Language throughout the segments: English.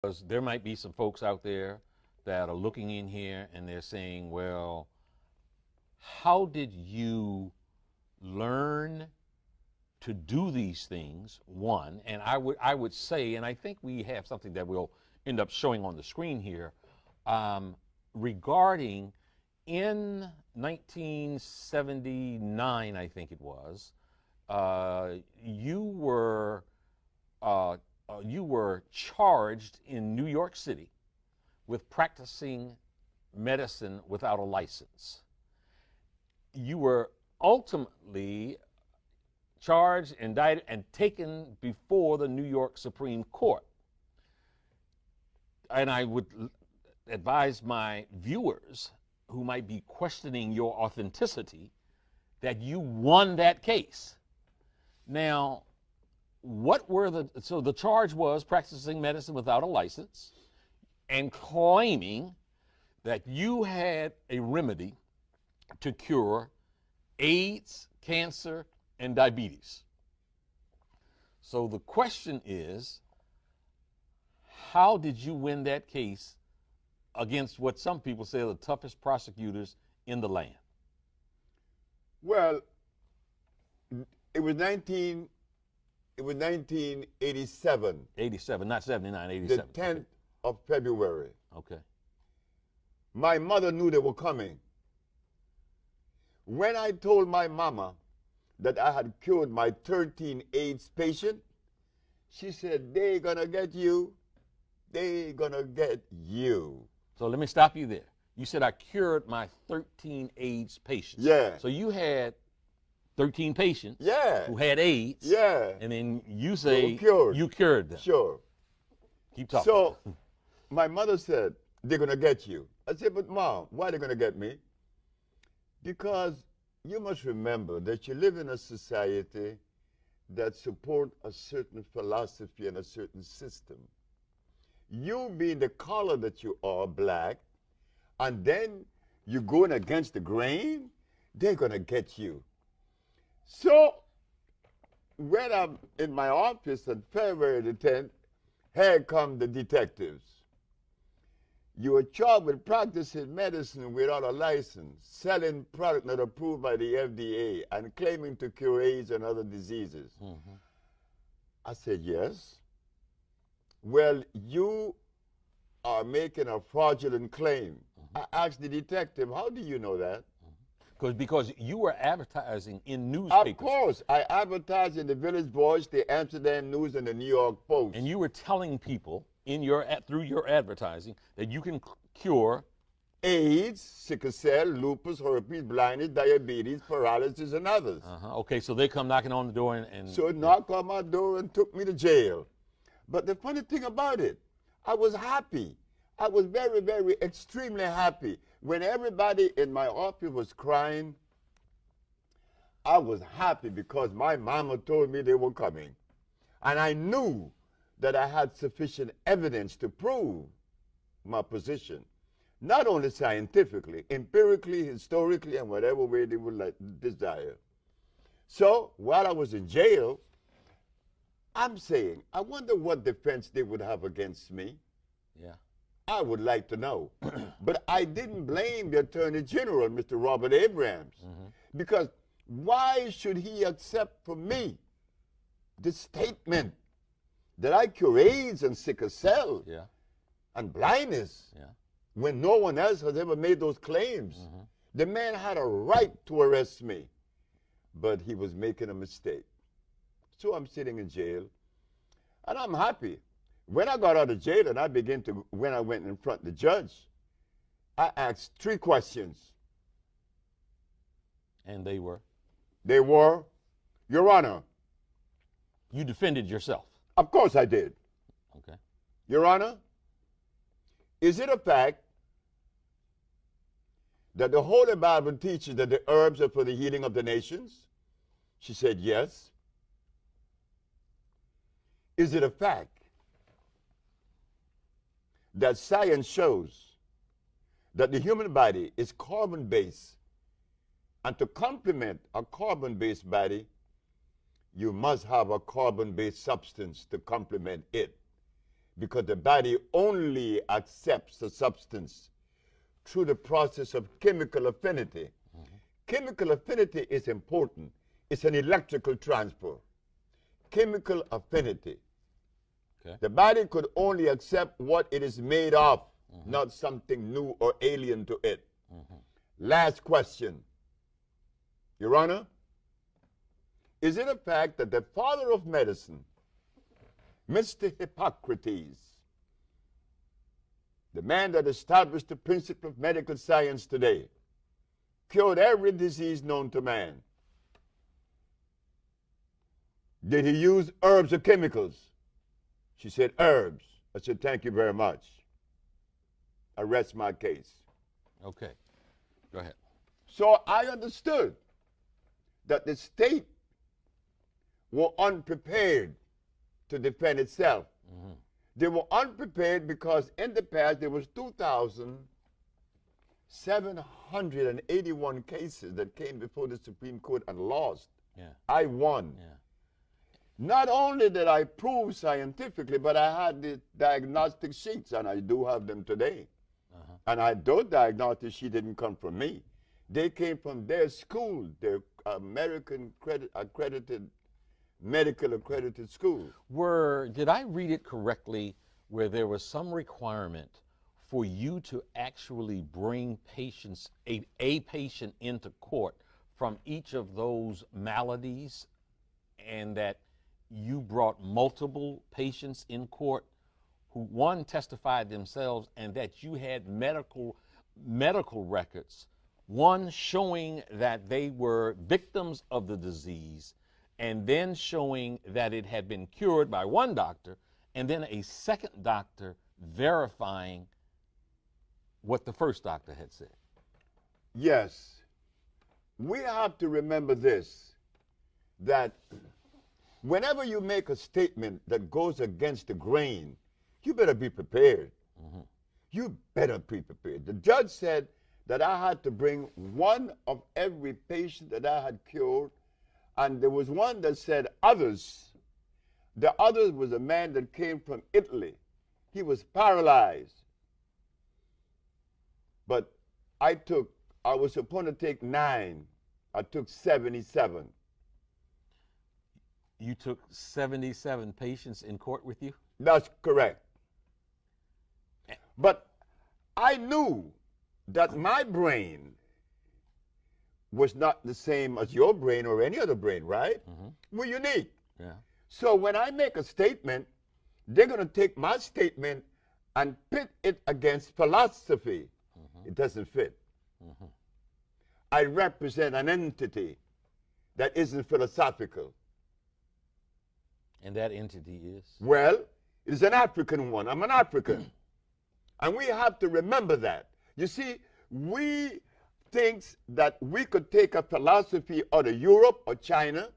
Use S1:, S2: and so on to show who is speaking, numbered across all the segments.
S1: Because there might be some folks out there that are looking in here and they're saying, well, how did you learn to do these things, one? And I would say, and I think we have something that we'll end up showing on the screen here, regarding in 1979, I think it was, you were charged in New York City with practicing medicine without a license. You were ultimately charged, indicted, and taken before the New York Supreme Court. And I would advise my viewers who might be questioning your authenticity that you won that case. Now, so the charge was practicing medicine without a license and claiming that you had a remedy to cure AIDS, cancer, and diabetes. So the question is, how did you win that case against what some people say are the toughest prosecutors in the land?
S2: Well, it was 1987.
S1: 87, not 79, 87.
S2: The 10th of February.
S1: Okay.
S2: My mother knew they were coming. When I told my mama that I had cured my 13 AIDS patient, she said, "They gonna get you. They gonna get you."
S1: So let me stop you there. You said I cured my 13 AIDS patients.
S2: Yeah.
S1: So you had 13 patients
S2: Yeah.
S1: who had AIDS.
S2: Yeah.
S1: And then you say you cured them.
S2: Sure.
S1: Keep talking.
S2: So my mother said, "They're gonna get you." I said, "But Mom, why are they gonna get me?" Because you must remember that you live in a society that supports a certain philosophy and a certain system. You being the color that you are, black, and then you're going against the grain, they're going to get you. So when I'm in my office on February the 10th, here come the detectives. You are charged with practicing medicine without a license, selling product not approved by the FDA, and claiming to cure AIDS and other diseases. Mm-hmm. I said, yes. Well, you are making a fraudulent claim. Mm-hmm. I asked the detective, how do you know that?
S1: Because you were advertising in newspapers.
S2: Of course. I advertised in the Village Voice, the Amsterdam News, and the New York Post.
S1: And you were telling people through your advertising that you can cure
S2: AIDS, sickle cell, lupus, herpes, blindness, diabetes, paralysis, and others.
S1: Okay, so they come knocking on the door and
S2: So knocked on my door and took me to jail. But the funny thing about it, I was happy. I was very, very, extremely happy. When everybody in my office was crying, I was happy because my mama told me they were coming. And I knew that I had sufficient evidence to prove my position. Not only scientifically, empirically, historically, and whatever way they would desire. So while I was in jail, I'm saying, I wonder what defense they would have against me.
S1: Yeah.
S2: I would like to know. But I didn't blame the Attorney General, Mr. Robert Abrams, because why should he accept from me the statement that I cure AIDS and sickle cell and blindness when no one else has ever made those claims? The man had a right to arrest me, but he was making a mistake. So I'm sitting in jail, and I'm happy. When I got out of jail and when I went in front of the judge, I asked 3 questions.
S1: And they were?
S2: They were, Your Honor.
S1: You defended yourself?
S2: Of course I did.
S1: Okay.
S2: Your Honor, is it a fact that the Holy Bible teaches that the herbs are for the healing of the nations? She said, yes. Is it a fact that science shows that the human body is carbon-based, and to complement a carbon-based body, you must have a carbon-based substance to complement it? because the body only accepts a substance through the process of chemical affinity. Chemical affinity is important. It's an electrical transport. Chemical affinity.
S1: Okay.
S2: The body could only accept what it is made of, not something new or alien to it. Last question. Your Honor, is it a fact that the father of medicine, Mr. Hippocrates, the man that established the principle of medical science today, cured every disease known to man? Did he use herbs or chemicals? She said, herbs. I said, thank you very much. I rest my case.
S1: Okay. Go ahead.
S2: So I understood that the state were unprepared to defend itself. They were unprepared because in the past there was 2,781 cases that came before the Supreme Court and lost.
S1: Yeah.
S2: I won.
S1: Yeah.
S2: Not only did I prove scientifically, but I had the diagnostic sheets, and I do have them today. And those diagnostic sheets didn't come from me. They came from their school, their American medical accredited school.
S1: Did I read it correctly where there was some requirement for you to actually bring patients, a patient into court from each of those maladies, and that you brought multiple patients in court who, one, testified themselves, and that you had medical records, one showing that they were victims of the disease, and then showing that it had been cured by one doctor, and then a second doctor verifying what the first doctor had said?
S2: Yes. We have to remember this, that whenever you make a statement that goes against the grain, you better be prepared. You better be prepared. The judge said that I had to bring one of every patient that I had cured, and there was one that said others. The others was a man that came from Italy. He was paralyzed. But I was supposed to take 9. I took 77.
S1: You took 77 patients in court with you?
S2: That's correct. But I knew that my brain was not the same as your brain or any other brain, right? We're unique.
S1: Yeah.
S2: So when I make a statement, they're going to take my statement and pit it against philosophy. It doesn't fit. I represent an entity that isn't philosophical.
S1: And that entity is?
S2: Well, it is an African one. I'm an African. And we have to remember that. You see, we think that we could take a philosophy out of Europe or China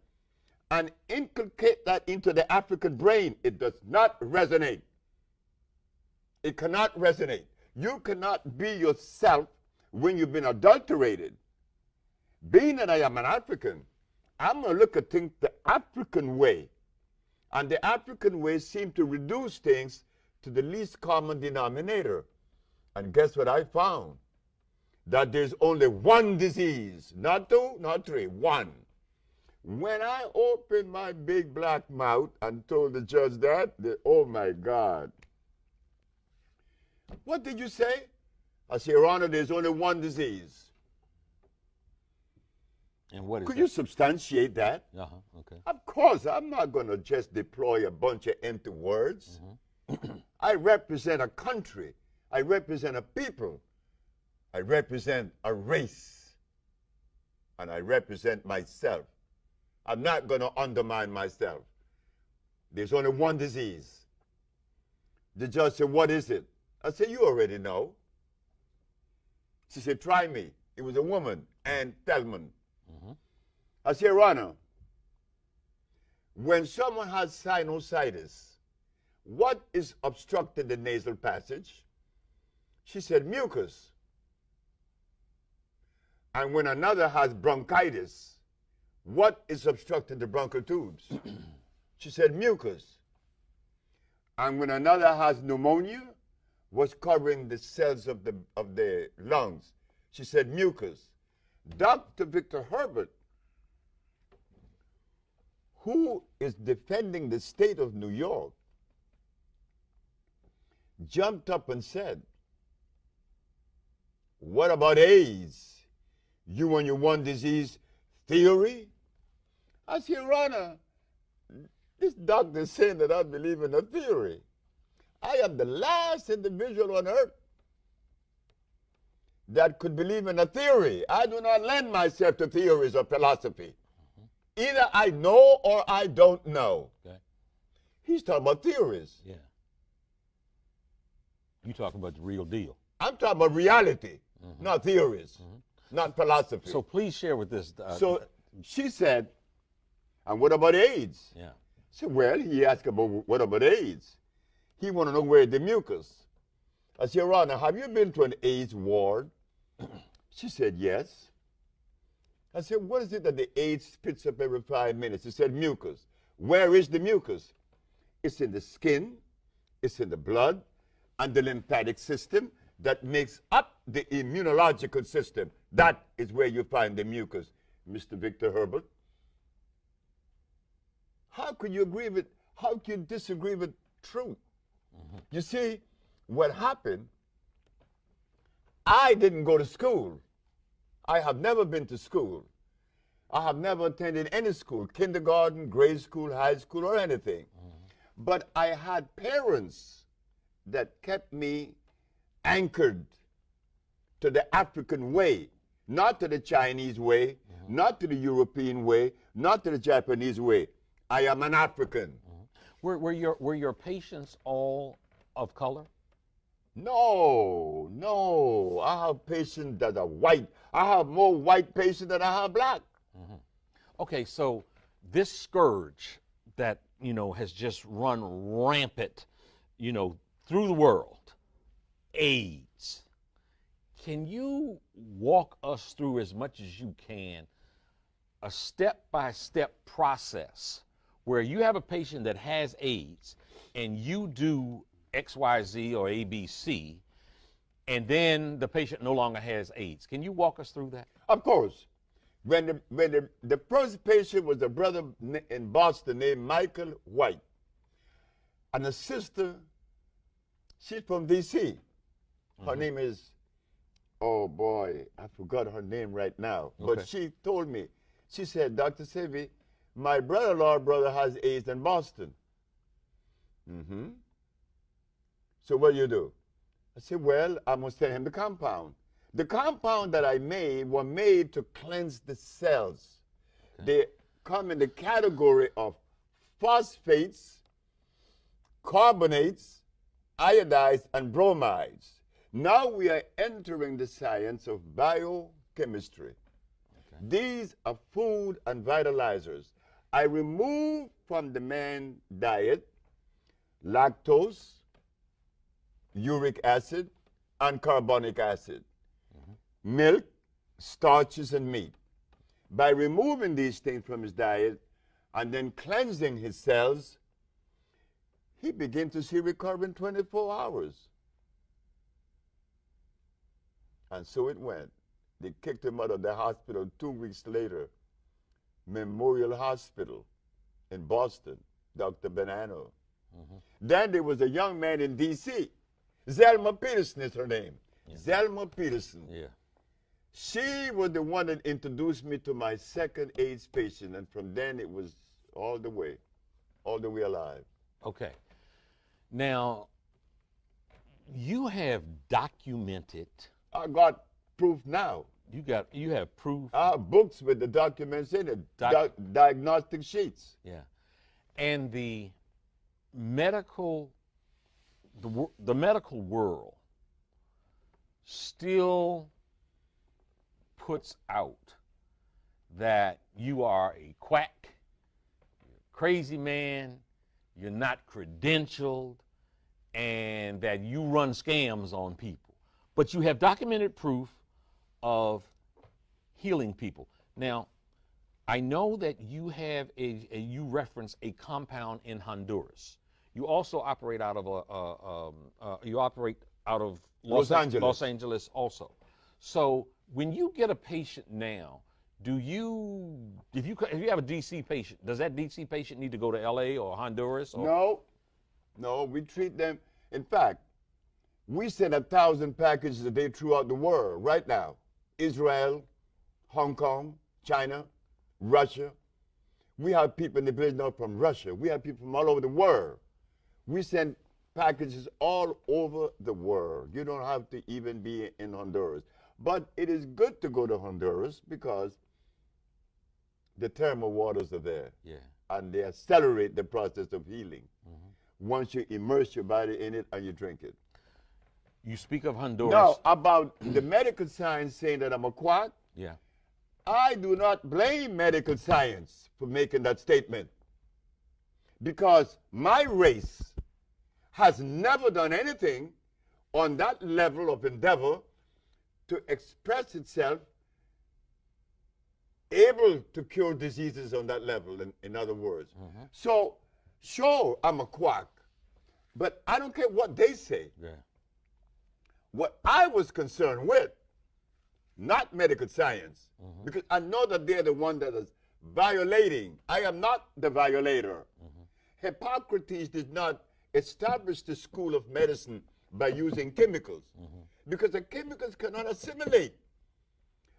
S2: and inculcate that into the African brain. It does not resonate. It cannot resonate. You cannot be yourself when you've been adulterated. Being that I am an African, I'm going to look at things the African way. And the African way seems to reduce things to the least common denominator. And guess what I found? That there's only one disease, not 2, not 3, 1. When I opened my big black mouth and told the judge that, oh my God. What did you say? I said, Your Honor, there's only one disease.
S1: And what is
S2: Could
S1: that?
S2: you substantiate that?
S1: Okay.
S2: Of course, I'm not going to just deploy a bunch of empty words. I represent a country. I represent a people. I represent a race. And I represent myself. I'm not going to undermine myself. There's only one disease. The judge said, what is it? I said, you already know. She said, try me. It was a woman, Ann Feldman. I said, Your Honor, when someone has sinusitis, what is obstructing the nasal passage? She said, mucus. And when another has bronchitis, what is obstructing the bronchial tubes? She said, mucus. And when another has pneumonia, what's covering the cells of the lungs? She said mucus. Dr. Victor Herbert, who is defending the state of New York, jumped up and said, what about AIDS? You and your one disease theory? I said, Your Honor, this doctor is saying that I believe in a theory. I am the last individual on earth that could believe in a theory. I do not lend myself to theories or philosophy. Either I know or I don't know.
S1: Okay.
S2: He's talking about theories.
S1: Yeah. You talking about the real deal.
S2: I'm talking about reality, not theories, not philosophy.
S1: So please share with this.
S2: So she said, and what about AIDS?
S1: Yeah.
S2: I said, well, he asked about what about AIDS? He want to know where the mucus. I said, Your Honor, have you been to an AIDS ward? She said, yes. I said, what is it that the AIDS spits up every 5 minutes? She said, mucus. Where is the mucus? It's in the skin, it's in the blood, and the lymphatic system that makes up the immunological system. That is where you find the mucus, Mr. Victor Herbert. How can you disagree with truth? You see, what happened, I didn't go to school. I have never been to school. I have never attended any school, kindergarten, grade school, high school, or anything. But I had parents that kept me anchored to the African way, not to the Chinese way, not to the European way, not to the Japanese way. I am an African.
S1: Were your patients all of color?
S2: No, no. I have patients that are white. I have more white patients than I have black.
S1: Okay, so this scourge that, has just run rampant, through the world, AIDS. Can you walk us through as much as you can a step-by-step process where you have a patient that has AIDS and you do XYZ or ABC, and then the patient no longer has AIDS? Can you walk us through that?
S2: Of course. When the first patient was a brother in Boston named Michael White, and a sister, she's from D.C. Her name is, oh boy, I forgot her name right now.
S1: Okay.
S2: But she told me, she said, Dr. Sebi, my brother has AIDS in Boston. So what do you do? I said, well, I must send him the compound. The compound that I made were made to cleanse the cells. Okay. They come in the category of phosphates, carbonates, iodides, and bromides. Now we are entering the science of biochemistry. Okay. These are food and vitalizers. I remove from the man's diet lactose, uric acid, and carbonic acid, milk, starches, and meat. By removing these things from his diet and then cleansing his cells, he began to see recovery in 24 hours. And so it went. They kicked him out of the hospital 2 weeks later. Memorial Hospital in Boston, Dr. Bonanno. Then there was a young man in D.C., Zelma Peterson is her name. Yeah. Zelma Peterson.
S1: Yeah.
S2: She was the one that introduced me to my second AIDS patient, and from then it was all the way alive.
S1: Okay. Now, you have documented.
S2: I got proof now.
S1: You have proof.
S2: I have books with the documents in it, diagnostic sheets.
S1: Yeah. And the medical world still puts out that you are a quack, you're a crazy man, you're not credentialed, and that you run scams on people. But you have documented proof of healing people. Now, I know that you have you reference a compound in Honduras. You also operate out of
S2: Los Angeles.
S1: Los Angeles also. So when you get a patient now, if you have a DC patient, does that DC patient need to go to LA or Honduras? Or?
S2: No, we treat them. In fact, we send 1,000 packages a day throughout the world right now. Israel, Hong Kong, China, Russia. We have people in the village now from Russia. We have people from all over the world. We send packages all over the world. You don't have to even be in Honduras. But it is good to go to Honduras because the thermal waters are there.
S1: Yeah.
S2: And they accelerate the process of healing once you immerse your body in it and you drink it.
S1: You speak of Honduras.
S2: Now, about the medical science saying that I'm a quack,
S1: Yeah.
S2: I do not blame medical science for making that statement because my race has never done anything on that level of endeavor to express itself able to cure diseases on that level, in other words. So, sure, I'm a quack, but I don't care what they say.
S1: Yeah.
S2: What I was concerned with, not medical science, because I know that they're the one that is violating. I am not the violator. Hippocrates did not establish the school of medicine by using chemicals, because the chemicals cannot assimilate.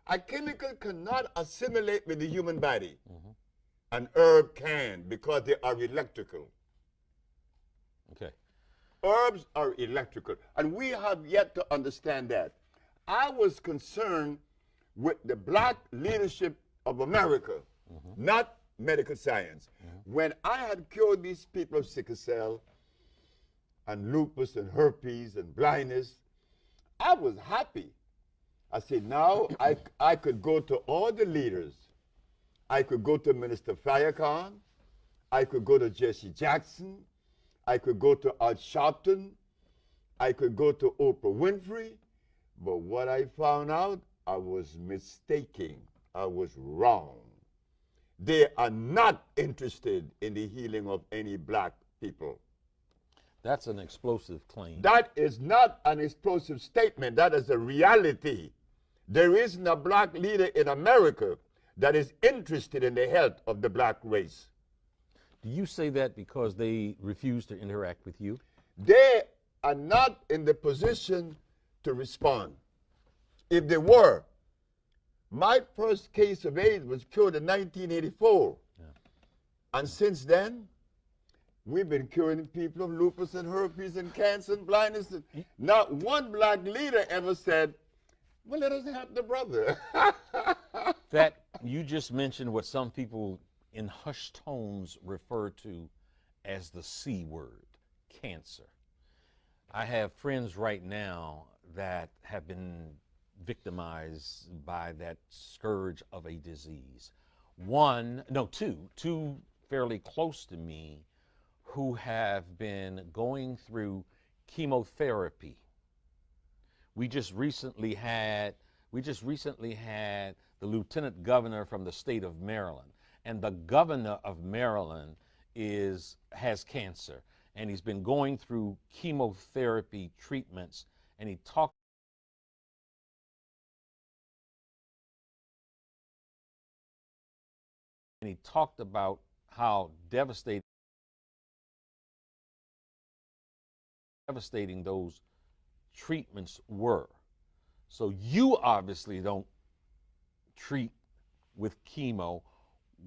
S2: A chemical cannot assimilate with the human body. An herb can because they are electrical.
S1: Okay.
S2: Herbs are electrical, and we have yet to understand that. I was concerned with the black leadership of America, not medical science. When I had cured these people of sickle cell and lupus and herpes and blindness, I was happy. I said, now I could go to all the leaders. I could go to Minister Farrakhan. I could go to Jesse Jackson. I could go to Al Sharpton. I could go to Oprah Winfrey. But what I found out, I was mistaken. I was wrong. They are not interested in the healing of any black people.
S1: That's an explosive claim.
S2: That is not an explosive statement. That is a reality. There isn't a black leader in America that is interested in the health of the black race.
S1: Do you say that because they refuse to interact with you?
S2: They are not in the position to respond. If they were, my first case of AIDS was cured in 1984.
S1: Yeah.
S2: And since then, we've been curing people of lupus and herpes and cancer and blindness. Not one black leader ever said, well, let us help the brother.
S1: That you just mentioned what some people in hushed tones refer to as the C word, cancer. I have friends right now that have been victimized by that scourge of a disease. Two fairly close to me who have been going through chemotherapy. We just recently had the lieutenant governor from the state of Maryland, and the governor of Maryland has cancer, and he's been going through chemotherapy treatments, and he talked about how devastating those treatments were. So you obviously don't treat with chemo.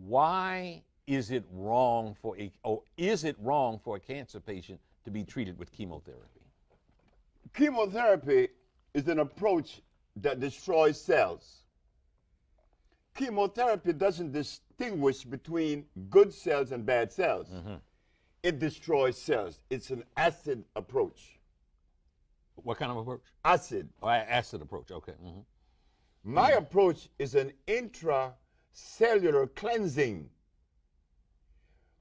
S1: Why is it wrong for a cancer patient to be treated with chemotherapy?
S2: Chemotherapy is an approach that destroys cells. Chemotherapy doesn't distinguish between good cells and bad cells. It destroys cells. It's an acid approach.
S1: What kind of approach?
S2: Acid.
S1: Oh, acid approach, okay.
S2: My approach is an intracellular cleansing.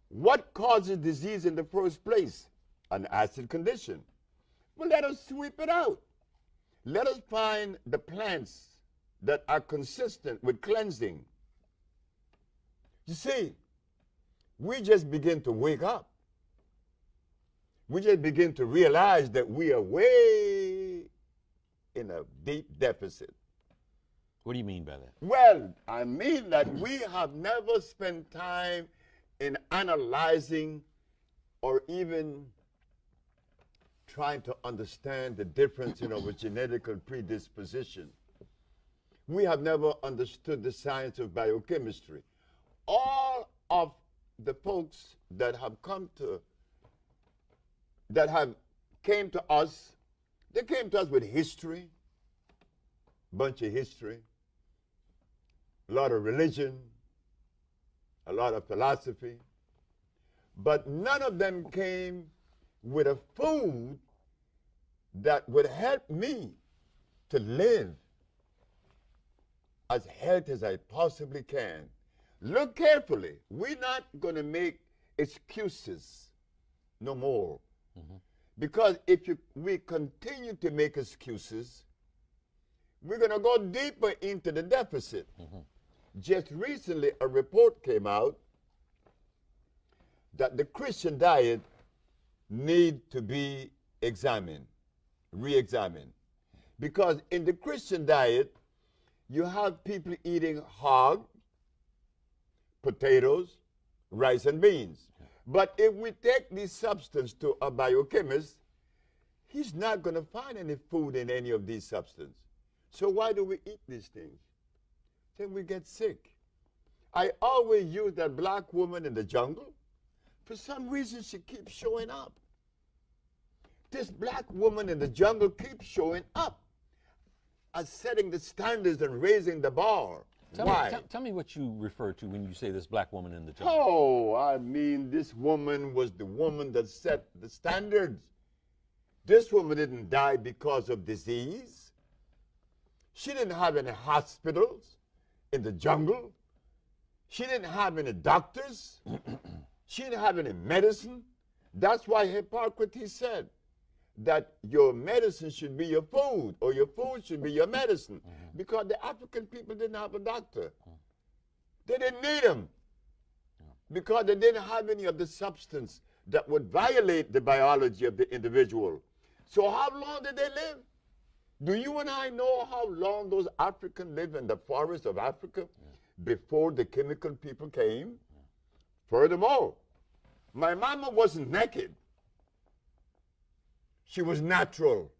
S2: What causes disease in the first place? An acid condition. Well, let us sweep it out. Let us find the plants that are consistent with cleansing. You see, we just begin to wake up. we just begin to realize that we are way in a deep deficit.
S1: What do you mean by that?
S2: Well, I mean that we have never spent time in analyzing or even trying to understand the difference in our genetic predisposition. We have never understood the science of biochemistry. All of the folks that have came to us, they came to us with history, bunch of history, a lot of religion, a lot of philosophy, but none of them came with a food that would help me to live as healthy as I possibly can. Look carefully. We're not going to make excuses no more. Mm-hmm. Because if we continue to make excuses, we're going to go deeper into the deficit. Mm-hmm. Just recently, a report came out that the Christian diet need to be examined, re-examined. Because in the Christian diet, you have people eating hog, potatoes, rice, and beans. But if we take this substance to a biochemist, he's not going to find any food in any of these substances. So why do we eat these things? Then we get sick. I always use that black woman in the jungle. For some reason, she keeps showing up. This black woman in the jungle keeps showing up as setting the standards and raising the bar. Why?
S1: Tell me what you refer to when you say this black woman in the jungle.
S2: Oh, I mean, this woman was the woman that set the standards. This woman didn't die because of disease. She didn't have any hospitals in the jungle. She didn't have any doctors. She didn't have any medicine. That's why Hippocrates said that your medicine should be your food, or your food should be your medicine. Mm-hmm. Because the African people didn't have a doctor. They didn't need him. Because they didn't have any of the substance that would violate the biology of the individual. So how long did they live? Do you and I know how long those Africans lived in the forests of Africa before the chemical people came? Furthermore, my mama wasn't naked. She was natural.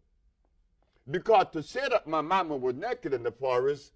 S2: Because to say that my mama was naked in the forest